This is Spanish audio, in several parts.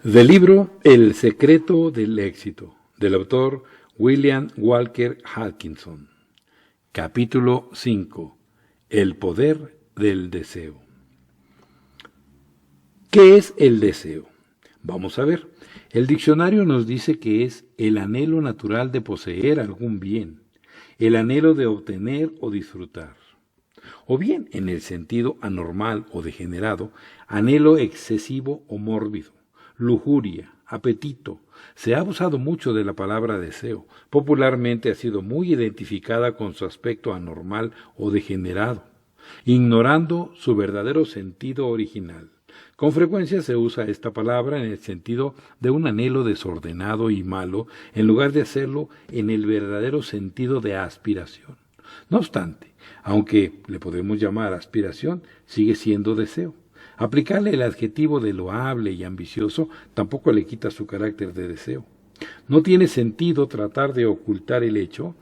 Del libro El secreto del éxito, del autor William Walker Atkinson. Capítulo 5. El poder del deseo. ¿Qué es el deseo? Vamos a ver. El diccionario nos dice que es el anhelo natural de poseer algún bien, el anhelo de obtener o disfrutar. O bien, en el sentido anormal o degenerado, anhelo excesivo o mórbido, lujuria, apetito. Se ha usado mucho de la palabra deseo. Popularmente ha sido muy identificada con su aspecto anormal o degenerado, ignorando su verdadero sentido original. Con frecuencia se usa esta palabra en el sentido de un anhelo desordenado y malo, en lugar de hacerlo en el verdadero sentido de aspiración. No obstante, aunque le podemos llamar aspiración, sigue siendo deseo. Aplicarle el adjetivo de loable y ambicioso tampoco le quita su carácter de deseo. No tiene sentido tratar de ocultar el hecho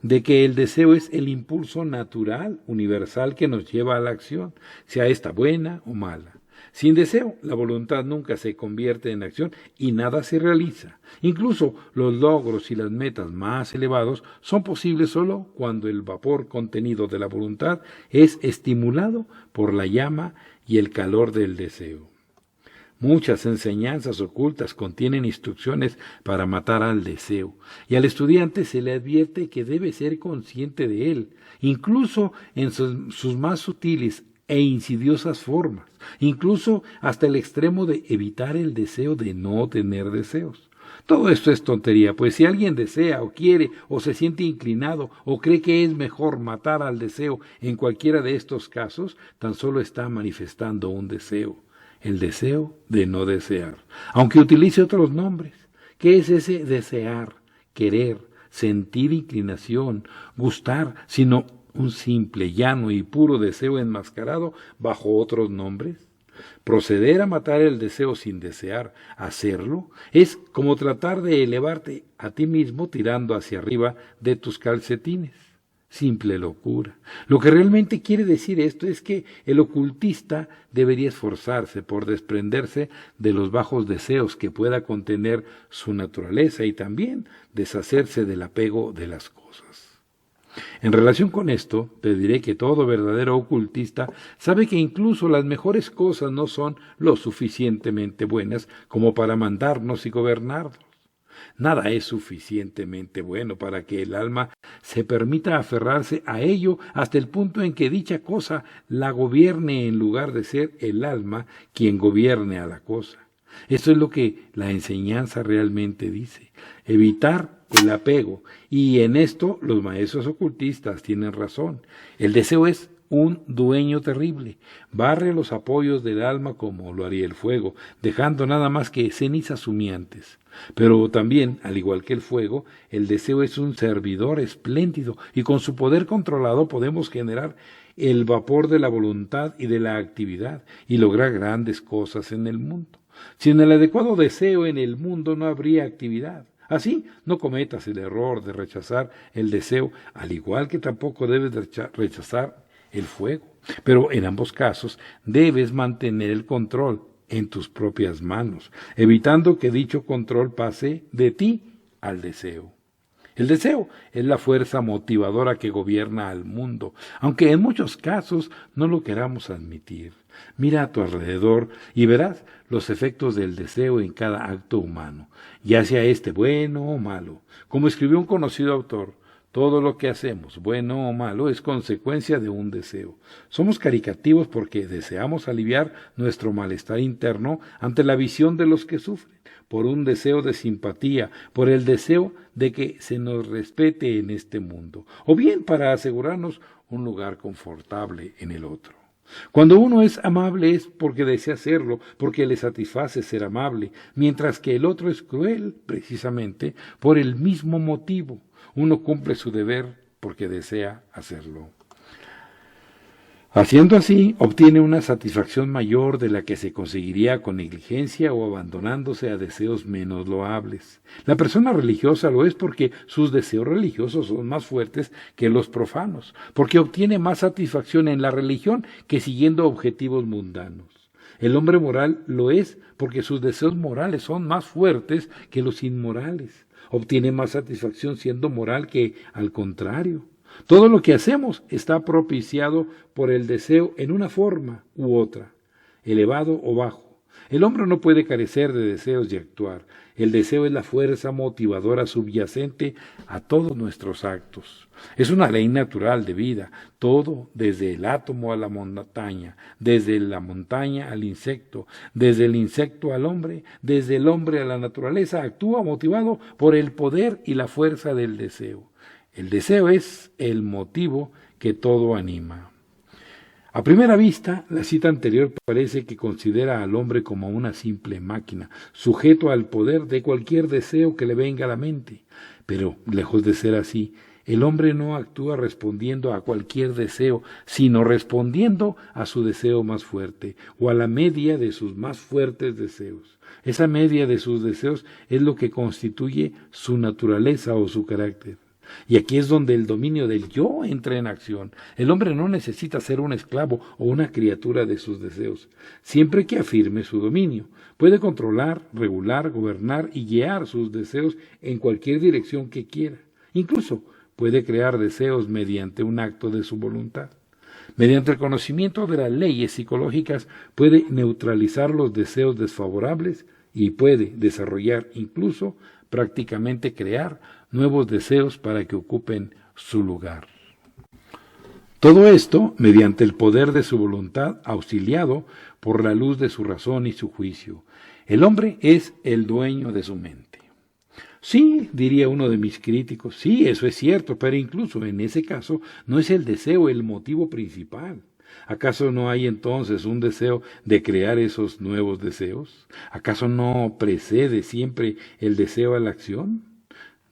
de que el deseo es el impulso natural, universal que nos lleva a la acción, sea esta buena o mala. Sin deseo, la voluntad nunca se convierte en acción y nada se realiza. Incluso los logros y las metas más elevados son posibles solo cuando el vapor contenido de la voluntad es estimulado por la llama y el calor del deseo. Muchas enseñanzas ocultas contienen instrucciones para matar al deseo, y al estudiante se le advierte que debe ser consciente de él, incluso en sus más sutiles e insidiosas formas, incluso hasta el extremo de evitar el deseo de no tener deseos. Todo esto es tontería, pues si alguien desea o quiere o se siente inclinado o cree que es mejor matar al deseo en cualquiera de estos casos, tan solo está manifestando un deseo, el deseo de no desear, aunque utilice otros nombres. ¿Qué es ese desear, querer, sentir inclinación, gustar, sino un simple, llano y puro deseo enmascarado bajo otros nombres? Proceder a matar el deseo sin desear hacerlo es como tratar de elevarte a ti mismo tirando hacia arriba de tus calcetines. Simple locura. Lo que realmente quiere decir esto es que el ocultista debería esforzarse por desprenderse de los bajos deseos que pueda contener su naturaleza y también deshacerse del apego de las cosas. En relación con esto, te diré que todo verdadero ocultista sabe que incluso las mejores cosas no son lo suficientemente buenas como para mandarnos y gobernarnos. Nada es suficientemente bueno para que el alma se permita aferrarse a ello hasta el punto en que dicha cosa la gobierne en lugar de ser el alma quien gobierne a la cosa. Esto es lo que la enseñanza realmente dice, evitar el apego, y en esto los maestros ocultistas tienen razón. El deseo es un dueño terrible, barre los apoyos del alma como lo haría el fuego, dejando nada más que cenizas humeantes. Pero también, al igual que el fuego, el deseo es un servidor espléndido, y con su poder controlado podemos generar el vapor de la voluntad y de la actividad, y lograr grandes cosas en el mundo. Sin el adecuado deseo en el mundo no habría actividad. Así, no cometas el error de rechazar el deseo, al igual que tampoco debes rechazar el fuego. Pero en ambos casos debes mantener el control en tus propias manos, evitando que dicho control pase de ti al deseo. El deseo es la fuerza motivadora que gobierna al mundo, aunque en muchos casos no lo queramos admitir. Mira a tu alrededor y verás los efectos del deseo en cada acto humano, ya sea este bueno o malo. Como escribió un conocido autor, todo lo que hacemos, bueno o malo, es consecuencia de un deseo. Somos caritativos porque deseamos aliviar nuestro malestar interno ante la visión de los que sufren, por un deseo de simpatía, por el deseo de que se nos respete en este mundo, o bien para asegurarnos un lugar confortable en el otro. Cuando uno es amable es porque desea serlo, porque le satisface ser amable, mientras que el otro es cruel, precisamente, por el mismo motivo. Uno cumple su deber porque desea hacerlo. Haciendo así, obtiene una satisfacción mayor de la que se conseguiría con negligencia o abandonándose a deseos menos loables. La persona religiosa lo es porque sus deseos religiosos son más fuertes que los profanos, porque obtiene más satisfacción en la religión que siguiendo objetivos mundanos. El hombre moral lo es porque sus deseos morales son más fuertes que los inmorales. Obtiene más satisfacción siendo moral que al contrario. Todo lo que hacemos está propiciado por el deseo en una forma u otra, elevado o bajo. El hombre no puede carecer de deseos y actuar. El deseo es la fuerza motivadora subyacente a todos nuestros actos. Es una ley natural de vida. Todo, desde el átomo a la montaña, desde la montaña al insecto, desde el insecto al hombre, desde el hombre a la naturaleza, actúa motivado por el poder y la fuerza del deseo. El deseo es el motivo que todo anima. A primera vista, la cita anterior parece que considera al hombre como una simple máquina, sujeto al poder de cualquier deseo que le venga a la mente. Pero, lejos de ser así, el hombre no actúa respondiendo a cualquier deseo, sino respondiendo a su deseo más fuerte, o a la media de sus más fuertes deseos. Esa media de sus deseos es lo que constituye su naturaleza o su carácter. Y aquí es donde el dominio del yo entra en acción. El hombre no necesita ser un esclavo o una criatura de sus deseos, siempre que afirme su dominio. Puede controlar, regular, gobernar y guiar sus deseos en cualquier dirección que quiera. Incluso puede crear deseos mediante un acto de su voluntad. Mediante el conocimiento de las leyes psicológicas puede neutralizar los deseos desfavorables y puede desarrollar, incluso prácticamente crear nuevos deseos para que ocupen su lugar. Todo esto mediante el poder de su voluntad, auxiliado por la luz de su razón y su juicio. El hombre es el dueño de su mente. Sí, diría uno de mis críticos, sí, eso es cierto, pero incluso en ese caso no es el deseo el motivo principal. ¿Acaso no hay entonces un deseo de crear esos nuevos deseos? ¿Acaso no precede siempre el deseo a la acción?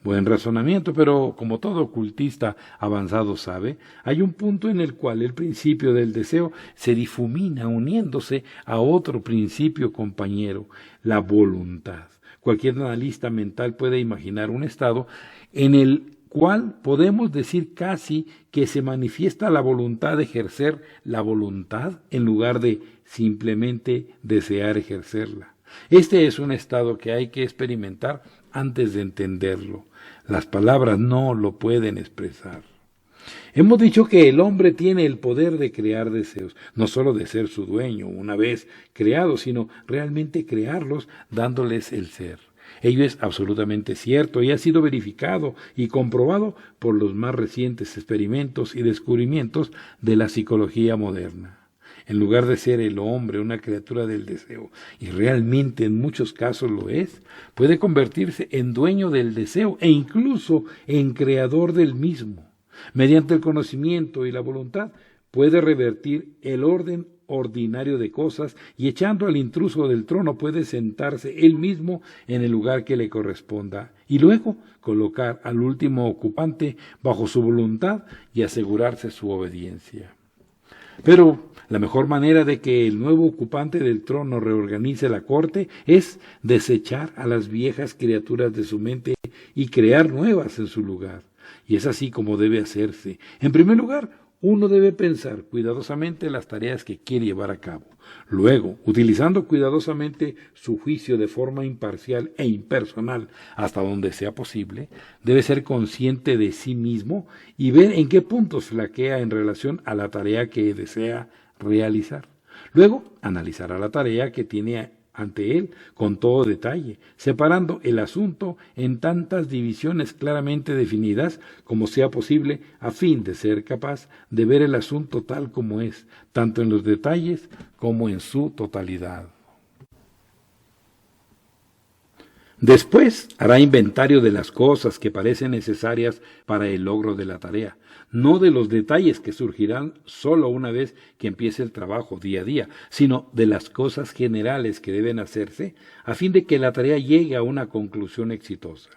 Buen razonamiento, pero como todo ocultista avanzado sabe, hay un punto en el cual el principio del deseo se difumina uniéndose a otro principio compañero, la voluntad. Cualquier analista mental puede imaginar un estado en el cual podemos decir casi que se manifiesta la voluntad de ejercer la voluntad en lugar de simplemente desear ejercerla. Este es un estado que hay que experimentar antes de entenderlo. Las palabras no lo pueden expresar. Hemos dicho que el hombre tiene el poder de crear deseos, no solo de ser su dueño una vez creados, sino realmente crearlos dándoles el ser. Ello es absolutamente cierto y ha sido verificado y comprobado por los más recientes experimentos y descubrimientos de la psicología moderna. En lugar de ser el hombre una criatura del deseo, y realmente en muchos casos lo es, puede convertirse en dueño del deseo e incluso en creador del mismo. Mediante el conocimiento y la voluntad puede revertir el orden ordinario de cosas y echando al intruso del trono puede sentarse él mismo en el lugar que le corresponda y luego colocar al último ocupante bajo su voluntad y asegurarse su obediencia. Pero la mejor manera de que el nuevo ocupante del trono reorganice la corte es desechar a las viejas criaturas de su mente y crear nuevas en su lugar. Y es así como debe hacerse. En primer lugar, uno debe pensar cuidadosamente las tareas que quiere llevar a cabo. Luego, utilizando cuidadosamente su juicio de forma imparcial e impersonal hasta donde sea posible, debe ser consciente de sí mismo y ver en qué puntos flaquea en relación a la tarea que desea realizar. Luego, analizará la tarea que tiene ante él con todo detalle, separando el asunto en tantas divisiones claramente definidas como sea posible a fin de ser capaz de ver el asunto tal como es, tanto en los detalles como en su totalidad. Después hará inventario de las cosas que parecen necesarias para el logro de la tarea, no de los detalles que surgirán solo una vez que empiece el trabajo día a día, sino de las cosas generales que deben hacerse a fin de que la tarea llegue a una conclusión exitosa.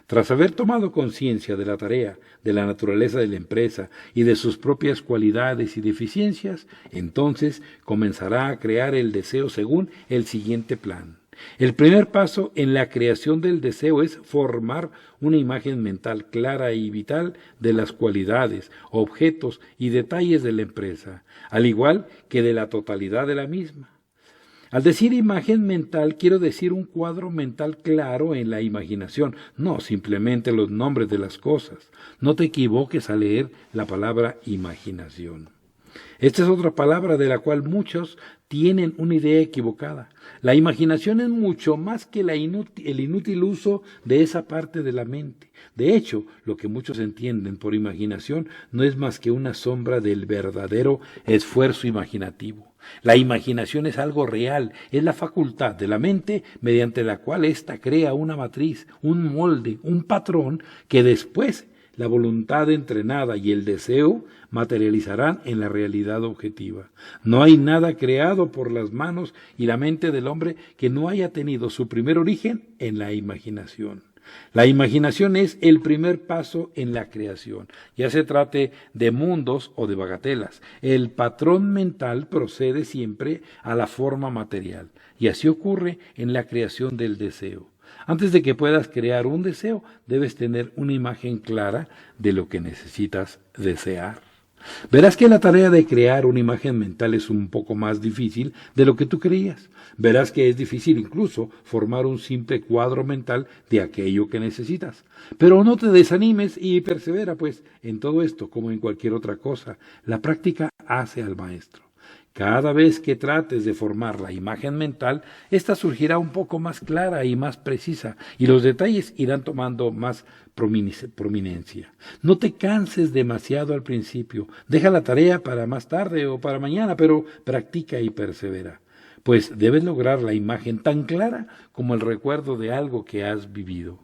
Tras haber tomado conciencia de la tarea, de la naturaleza de la empresa y de sus propias cualidades y deficiencias, entonces comenzará a crear el deseo según el siguiente plan. El primer paso en la creación del deseo es formar una imagen mental clara y vital de las cualidades, objetos y detalles de la empresa, al igual que de la totalidad de la misma. Al decir imagen mental, quiero decir un cuadro mental claro en la imaginación, no simplemente los nombres de las cosas. No te equivoques al leer la palabra imaginación. Esta es otra palabra de la cual muchos tienen una idea equivocada. La imaginación es mucho más que el inútil uso de esa parte de la mente. De hecho, lo que muchos entienden por imaginación no es más que una sombra del verdadero esfuerzo imaginativo. La imaginación es algo real, es la facultad de la mente mediante la cual ésta crea una matriz, un molde, un patrón que después la voluntad entrenada y el deseo materializarán en la realidad objetiva. No hay nada creado por las manos y la mente del hombre que no haya tenido su primer origen en la imaginación. La imaginación es el primer paso en la creación, ya se trate de mundos o de bagatelas. El patrón mental procede siempre a la forma material, y así ocurre en la creación del deseo. Antes de que puedas crear un deseo, debes tener una imagen clara de lo que necesitas desear. Verás que la tarea de crear una imagen mental es un poco más difícil de lo que tú creías. Verás que es difícil incluso formar un simple cuadro mental de aquello que necesitas. Pero no te desanimes y persevera, pues en todo esto, como en cualquier otra cosa, la práctica hace al maestro. Cada vez que trates de formar la imagen mental, ésta surgirá un poco más clara y más precisa, y los detalles irán tomando más prominencia. No te canses demasiado al principio, deja la tarea para más tarde o para mañana, pero practica y persevera, pues debes lograr la imagen tan clara como el recuerdo de algo que has vivido.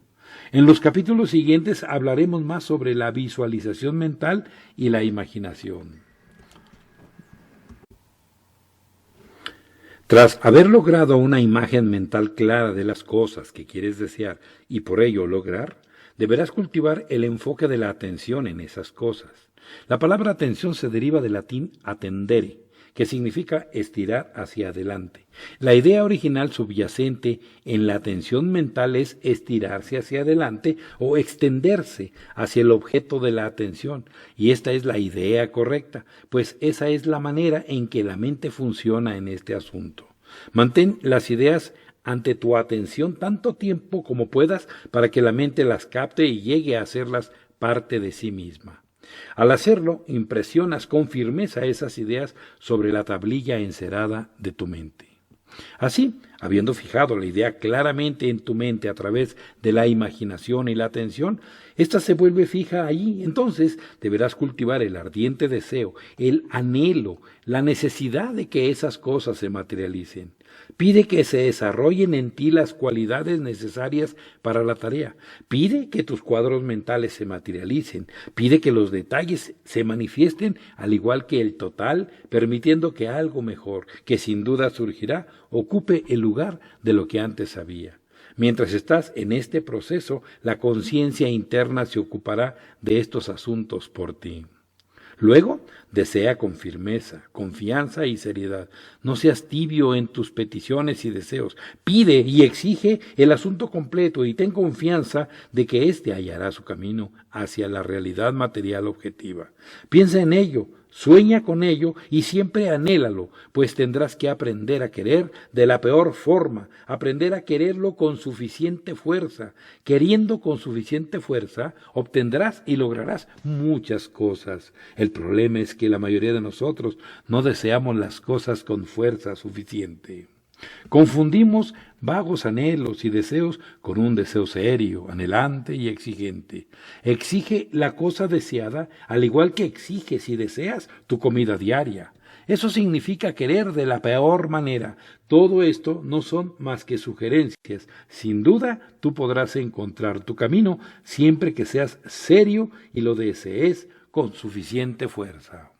En los capítulos siguientes hablaremos más sobre la visualización mental y la imaginación. Tras haber logrado una imagen mental clara de las cosas que quieres desear y por ello lograr, deberás cultivar el enfoque de la atención en esas cosas. La palabra atención se deriva del latín attendere, que significa estirar hacia adelante. La idea original subyacente en la atención mental es estirarse hacia adelante o extenderse hacia el objeto de la atención, y esta es la idea correcta, pues esa es la manera en que la mente funciona en este asunto. Mantén las ideas ante tu atención tanto tiempo como puedas para que la mente las capte y llegue a hacerlas parte de sí misma. Al hacerlo, impresionas con firmeza esas ideas sobre la tablilla encerada de tu mente. Así, habiendo fijado la idea claramente en tu mente a través de la imaginación y la atención, ésta se vuelve fija allí. Entonces deberás cultivar el ardiente deseo, el anhelo, la necesidad de que esas cosas se materialicen. Pide que se desarrollen en ti las cualidades necesarias para la tarea. Pide que tus cuadros mentales se materialicen. Pide que los detalles se manifiesten al igual que el total, permitiendo que algo mejor, que sin duda surgirá, ocupe el lugar de lo que antes había. Mientras estás en este proceso, la conciencia interna se ocupará de estos asuntos por ti. Luego, desea con firmeza, confianza y seriedad. No seas tibio en tus peticiones y deseos. Pide y exige el asunto completo y ten confianza de que éste hallará su camino hacia la realidad material objetiva. Piensa en ello, sueña con ello y siempre anhélalo, pues tendrás que aprender a querer de la peor forma, aprender a quererlo con suficiente fuerza. Queriendo con suficiente fuerza, obtendrás y lograrás muchas cosas. El problema es que la mayoría de nosotros no deseamos las cosas con fuerza suficiente. Confundimos vagos anhelos y deseos con un deseo serio, anhelante y exigente. Exige la cosa deseada, al igual que exiges y deseas tu comida diaria. Eso significa querer de la peor manera. Todo esto no son más que sugerencias. Sin duda, tú podrás encontrar tu camino siempre que seas serio y lo desees con suficiente fuerza.